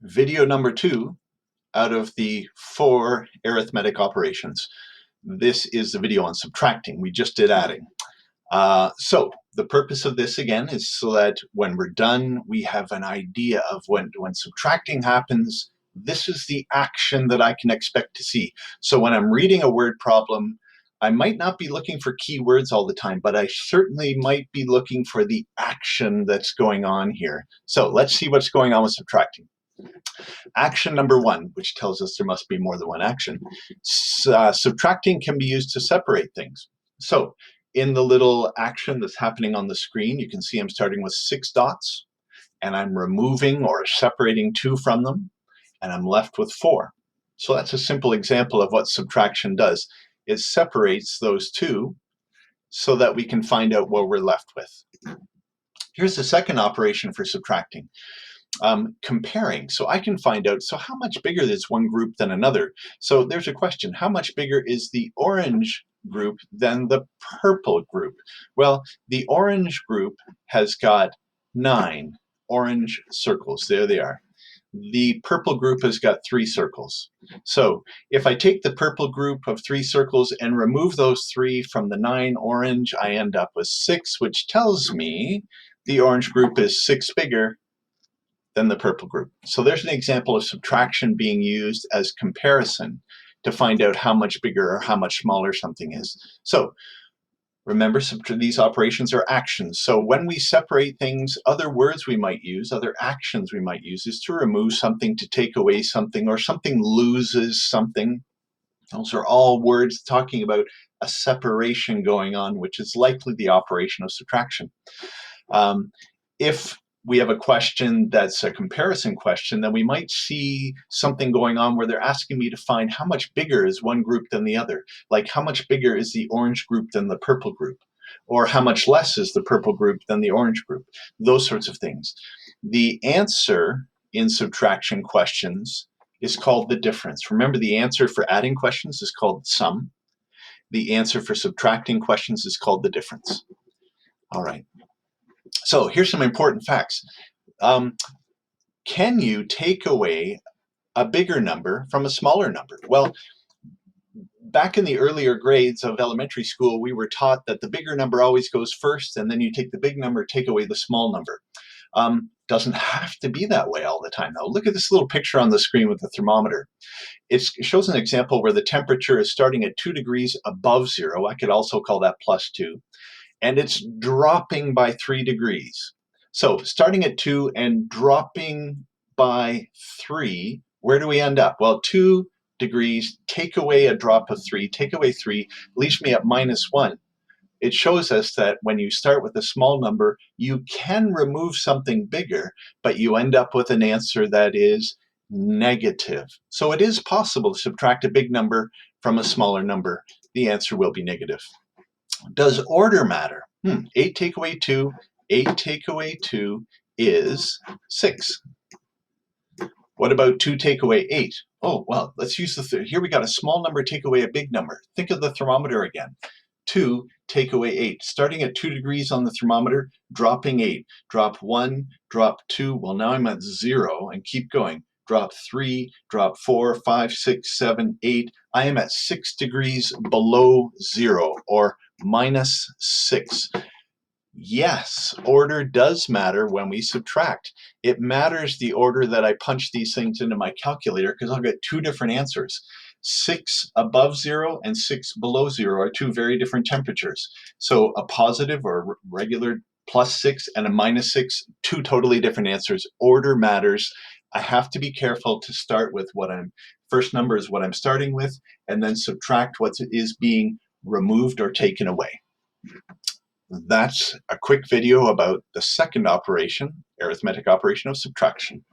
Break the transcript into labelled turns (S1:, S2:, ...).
S1: Video number 2 out of the 4 arithmetic operations. This is the video on subtracting. We just did adding. So the purpose of this again is so that when we're done, we have an idea of when subtracting happens, this is the action that I can expect to see. So when I'm reading a word problem, I might not be looking for keywords all the time, but I certainly might be looking for the action that's going on here. So let's see what's going on with subtracting. Action number 1, which tells us there must be more than one action. Subtracting can be used to separate things. So in the little action that's happening on the screen, you can see I'm starting with 6 dots, and I'm removing or separating 2 from them, and I'm left with 4. So that's a simple example of what subtraction does. It separates those 2 so that we can find out what we're left with. Here's the second operation for subtracting. Comparing. So I can find out, so how much bigger is one group than another? So there's a question, how much bigger is the orange group than the purple group? Well, the orange group has got 9 orange circles. There they are. The purple group has got 3 circles. So if I take the purple group of 3 circles and remove those 3 from the 9 orange, I end up with 6, which tells me the orange group is 6 bigger than the purple group. So there's an example of subtraction being used as comparison to find out how much bigger or how much smaller something is. So remember, these operations are actions. So when we separate things, other words we might use, other actions we might use is to remove something, to take away something, or something loses something. Those are all words talking about a separation going on, which is likely the operation of subtraction. If we have a question that's a comparison question, then we might see something going on where they're asking me to find how much bigger is one group than the other. Like how much bigger is the orange group than the purple group? Or how much less is the purple group than the orange group? Those sorts of things. The answer in subtraction questions is called the difference. Remember, the answer for adding questions is called sum. The answer for subtracting questions is called the difference. All right. So here's some important facts. Can you take away a bigger number from a smaller number? Well, back in the earlier grades of elementary school, we were taught that the bigger number always goes first, and then you take the big number, take away the small number. Doesn't have to be that way all the time, though. Look at this little picture on the screen with the thermometer. It shows an example where the temperature is starting at 2 degrees above 0. I could also call that +2. And it's dropping by 3 degrees. So starting at 2 and dropping by 3, where do we end up? Well, 2 degrees, take away a drop of 3, take away 3, leaves me at -1. It shows us that when you start with a small number, you can remove something bigger, but you end up with an answer that is negative. So it is possible to subtract a big number from a smaller number. The answer will be negative. Does order matter? 8 take away 2, 8 take away 2 is 6. What about 2 take away 8? Oh, well, let's use here we got a small number take away a big number. Think of the thermometer again. 2 take away 8. Starting at 2 degrees on the thermometer, dropping 8. Drop 1, drop 2. Well, now I'm at 0 and keep going. Drop 3, drop 4, 5, 6, 7, 8. I am at 6 degrees below 0, or -6. Yes, order does matter when we subtract. It matters the order that I punch these things into my calculator, because I'll get 2 different answers. 6 above 0 and 6 below 0 are 2 very different temperatures. So a positive or regular +6 and a -6, 2 totally different answers. Order matters. I have to be careful to start with first number is what I'm starting with, and then subtract what is being removed or taken away. That's a quick video about the second operation, arithmetic operation of subtraction.